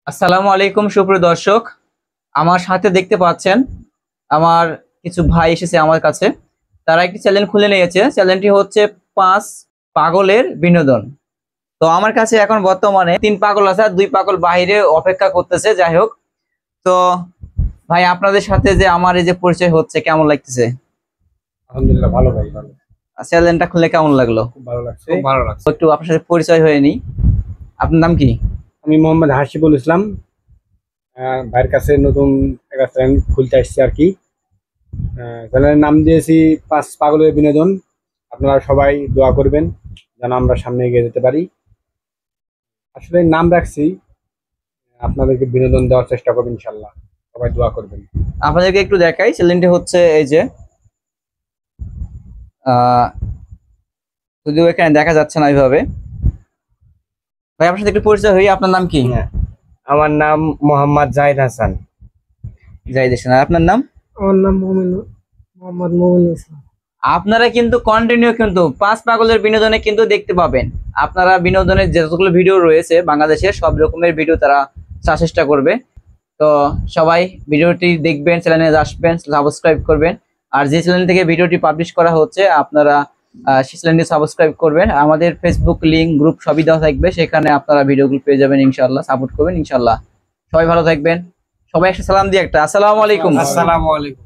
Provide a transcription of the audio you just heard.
আসসালামু আলাইকুম সুপ্রিয় দর্শক, আমার সাথে দেখতে পাচ্ছেন আমার কিছু ভাই এসেছে আমার কাছে। তারা একটি চ্যানেল খুলে নিয়েছে, চ্যানেলটি হচ্ছে 5 পাগলের বিনোদন। তো আমার কাছে এখন বর্তমানে 3 পাগল আছে আর 2 পাগল বাইরে অপেক্ষা করতেছে। যাই হোক, তো ভাই আপনাদের সাথে যে আমার এই যে পরিচয় হচ্ছে কেমন লাগতেছে? আলহামদুলিল্লাহ ভালো ভাই, ভালো। চ্যানেলটা খুলে কেমন লাগলো? খুব ভালো লাগছে, খুব ভালো লাগছে। একটু আপনার সাথে পরিচয় হয়ে নি। আপনার নাম কি? আমি মোহাম্মদ হাসিবুল ইসলাম। ভাইয়ের কাছে নতুন একটা চ্যানেল খুলতে আসছি আর কি। চ্যানেলের নাম দিয়েছি 5 পাগলের বিনোদন। আপনারা সবাই দোয়া করবেন যেন আমরা সামনে এগিয়ে যেতে পারি। আসলে নাম রাখছি, আপনাদেরকে বিনোদন দেওয়ার চেষ্টা করবেন ইনশাল্লাহ। সবাই দোয়া করবেন। আপনাদেরকে একটু দেখাই, চ্যানেলটি হচ্ছে এই যে আহ যদিও এখানে দেখা যাচ্ছে না এইভাবে। ভাই আপনার সাথে একটু পরিচয় হই, আপনার নাম কি? হ্যাঁ, আমার নাম মোহাম্মদ জাহিদ হাসান। যাই দেখছেন, আর আপনার নাম? আমার নাম মোহাম্মদ মুমিনুল ইসলাম। আপনারা কিন্তু কন্টিনিউ কিন্তু 5 পাগলের বিনোদনে কিন্তু দেখতে পাবেন। আপনারা বিনোদনের যতগুলো ভিডিও রয়েছে বাংলাদেশের সব রকমের ভিডিও তারা চেষ্টা করবে। তো সবাই ভিডিওটি দেখবেন, চ্যানেলে আসবেন, সাবস্ক্রাইব করবেন। আর যে চ্যানেল থেকে ভিডিওটি পাবলিশ করা হচ্ছে আপনারা সেই চ্যানেলটি সাবস্ক্রাইব করবেন। আমাদের ফেসবুক লিংক, গ্রুপ সবই দেওয়া থাকবে, সেখানে আপনারা ভিডিওগুলো পেয়ে যাবেন ইনশাআল্লাহ। সাপোর্ট করবেন ইনশাআল্লাহ। সবাই ভালো থাকবেন। সবাই একটা সালাম দিয়ে একটা আসসালামু আলাইকুম। আসসালামু আলাইকুম।